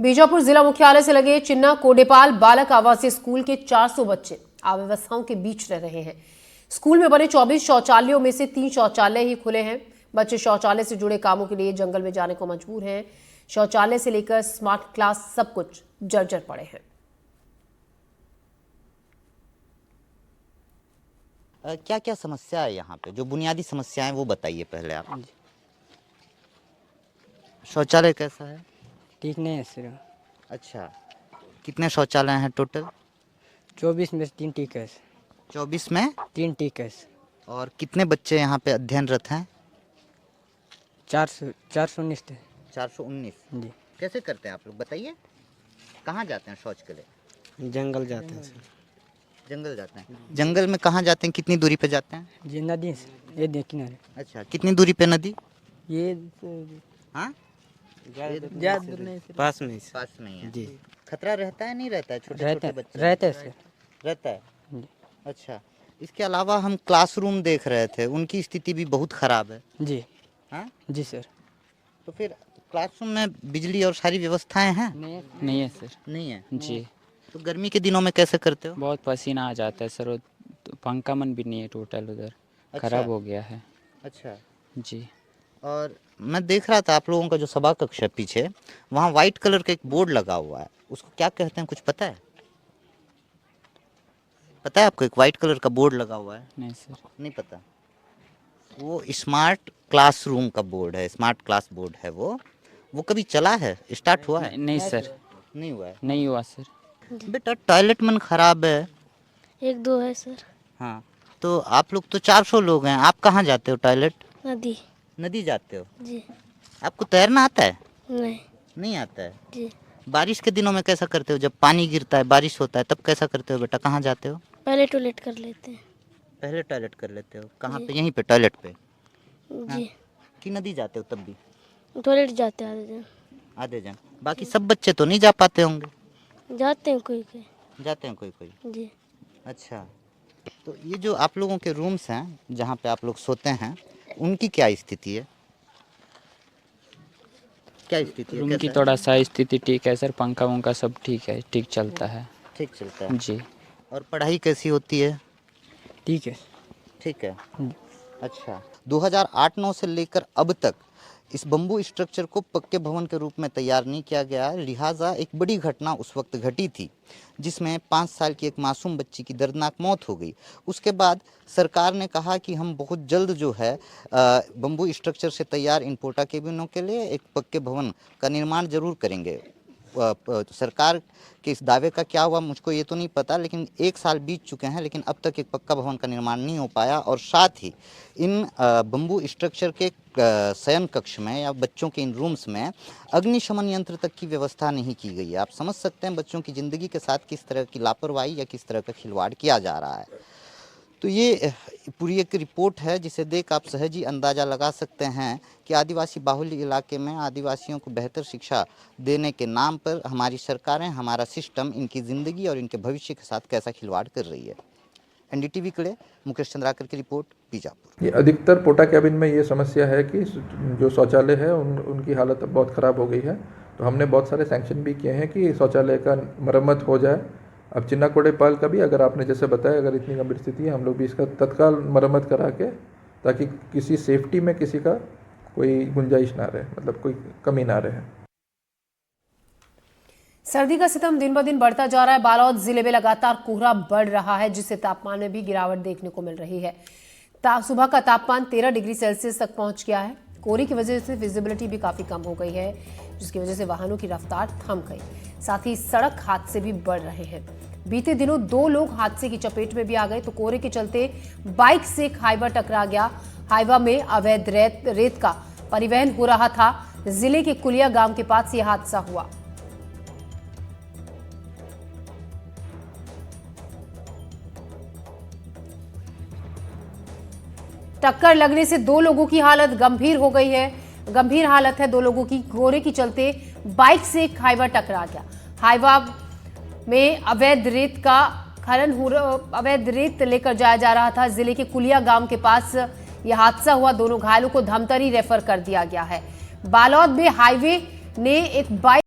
बीजापुर जिला मुख्यालय से लगे चिन्ना कोडेपाल बालक आवासीय स्कूल के 400 बच्चे अव्यवस्थाओं के बीच रह रहे हैं। स्कूल में बने 24 शौचालयों में से 3 शौचालय ही खुले हैं। बच्चे शौचालय से जुड़े कामों के लिए जंगल में जाने को मजबूर हैं। शौचालय से लेकर स्मार्ट क्लास सब कुछ जर्जर पड़े हैं। क्या क्या समस्या है यहाँ पे? जो बुनियादी समस्याएं वो बताइए पहले आप। शौचालय कैसा है? ठीक नहीं है सर। अच्छा, कितने शौचालय हैं टोटल? 24 में 3 ठीक है। 24 में 3 ठीक है। और कितने बच्चे यहाँ पे अध्ययनरत हैं? 419 थे। 419 जी। कैसे करते हैं आप लोग बताइए? कहाँ जाते हैं शौच के लिए? जंगल जाते हैं सर। जंगल जाते हैं। जंगल में कहाँ जाते हैं? कितनी दूरी पे जाते हैं? जी नदी से ये देखना है। अच्छा, कितनी दूरी पे नदी? ये हाँ, ज्यादा दूर नहीं सर। पास में पास में ही है। जी। खतरा रहता है नहीं रहता है? छोटे रहता छोटे बच्चे रहता है सर। रहता है। जी। अच्छा, इसके अलावा हम क्लासरूम देख रहे थे, उनकी स्थिति भी बहुत खराब है। जी। हाँ जी सर। तो फिर क्लासरूम में बिजली और सारी व्यवस्थाएं हैं? नहीं है सर। नहीं है। जी, तो गर्मी के दिनों में कैसे करते हो? बहुत पसीना आ जाता है सर। और पंखा मन भी नहीं है टोटल उधर। अच्छा। खराब हो गया है। अच्छा, जी। और मैं देख रहा था आप लोगों का जो सभा कक्ष है पीछे, वहाँ व्हाइट कलर का एक बोर्ड लगा हुआ है, उसको क्या कहते हैं कुछ पता है? पता है आपको? एक व्हाइट कलर का बोर्ड लगा हुआ है। नहीं सर। नहीं पता? वो स्मार्ट क्लासरूम का बोर्ड है, स्मार्ट क्लास बोर्ड है वो कभी चला है? स्टार्ट हुआ है? नहीं सर, नहीं हुआ है। नहीं हुआ सर। बेटा टॉयलेट मन खराब है। 1-2 है सर। हाँ, तो आप लोग तो 400 लोग हैं, आप कहाँ जाते हो टॉयलेट? नदी। नदी जाते हो? जी। आपको तैरना आता है? नहीं। नहीं आता है। जी। बारिश के दिनों में कैसा करते हो? जब पानी गिरता है, बारिश होता है, तब कैसा करते हो बेटा? कहाँ जाते हो? पहले टॉयलेट कर लेते हैं। पहले टॉयलेट कर लेते हो? कहाँ जी। पे? यहीं पे टॉयलेट पे? जी। कि नदी जाते हो तब भी? टॉयलेट जाते हैं आधे दिन। आधे जन। बाकी सब बच्चे तो नहीं जा पाते होंगे? जाते हैं कोई कोई। जाते हैं कोई कोई। जी। अच्छा, तो ये जो आप लोगों के रूम्स हैं जहाँ पे आप लोग सोते हैं, उनकी क्या स्थिति है? क्या स्थिति है? रूम की कैसा है? थोड़ा सा स्थिति ठीक है सर। पंखा वंखा सब ठीक है, ठीक चलता है। ठीक चलता है। जी। और पढ़ाई कैसी होती है? ठीक है। ठीक है। अच्छा, 2008-9 से लेकर अब तक इस बम्बू स्ट्रक्चर को पक्के भवन के रूप में तैयार नहीं किया गया है। लिहाजा एक बड़ी घटना उस वक्त घटी थी जिसमें 5 साल की एक मासूम बच्ची की दर्दनाक मौत हो गई। उसके बाद सरकार ने कहा कि हम बहुत जल्द जो है बम्बू स्ट्रक्चर से तैयार इन पोटा केबिनों के लिए एक पक्के भवन का निर्माण जरूर करेंगे। सरकार के इस दावे का क्या हुआ मुझको ये तो नहीं पता, लेकिन 1 साल बीत चुके हैं लेकिन अब तक एक पक्का भवन का निर्माण नहीं हो पाया। और साथ ही इन बम्बू स्ट्रक्चर के शयन कक्ष में या बच्चों के इन रूम्स में अग्निशमन यंत्र तक की व्यवस्था नहीं की गई है। आप समझ सकते हैं बच्चों की ज़िंदगी के साथ किस तरह की लापरवाही या किस तरह का खिलवाड़ किया जा रहा है। तो ये पूरी एक रिपोर्ट है जिसे देख आप सहज ही अंदाज़ा लगा सकते हैं कि आदिवासी बाहुल्य इलाके में आदिवासियों को बेहतर शिक्षा देने के नाम पर हमारी सरकारें, हमारा सिस्टम इनकी ज़िंदगी और इनके भविष्य के साथ कैसा खिलवाड़ कर रही है। NDTV के लिए मुकेश चंद्राकर की रिपोर्ट, बीजापुर। ये अधिकतर पोटा कैबिन में ये समस्या है कि जो शौचालय है उनकी हालत अब बहुत ख़राब हो गई है। तो हमने बहुत सारे सैंक्शन भी किए हैं कि शौचालय का मरम्मत हो जाए। अब चिन्ना कोडेपाल का भी अगर आपने जैसे बताया, अगर इतनी गंभीर स्थिति है, हम लोग भी इसका तत्काल मरम्मत करा के, ताकि किसी सेफ्टी में किसी का कोई गुंजाइश ना रहे, मतलब कोई कमी ना रहे। सर्दी का सितम दिन ब दिन बढ़ता जा रहा है। बालोद जिले में लगातार कोहरा बढ़ रहा है जिससे तापमान में भी गिरावट देखने को मिल रही है। सुबह का तापमान 13 डिग्री सेल्सियस तक पहुंच गया है। कोहरे की वजह से विजिबिलिटी भी काफी कम हो गई है जिसकी वजह से वाहनों की रफ्तार थम गई। साथ ही सड़क हादसे भी बढ़ रहे हैं। बीते दिनों 2 लोग हादसे की चपेट में भी आ गए तो कोहरे के चलते बाइक से एक हाईवा टकरा गया। हाईवा में अवैध रेत का परिवहन हो रहा था। जिले के कुलिया गांव के पास यह हादसा हुआ। टक्कर लगने से 2 लोगों की हालत गंभीर हो गई है। गंभीर हालत है 2 लोगों की। कोहरे के चलते बाइक से एक हाईवा टकरा गया। हाईवा में अवैध रेत लेकर जाया जा रहा था। जिले के कुलिया गांव के पास यह हादसा हुआ। दोनों घायलों को धमतरी रेफर कर दिया गया है। बालोद में हाईवे ने एक बाइक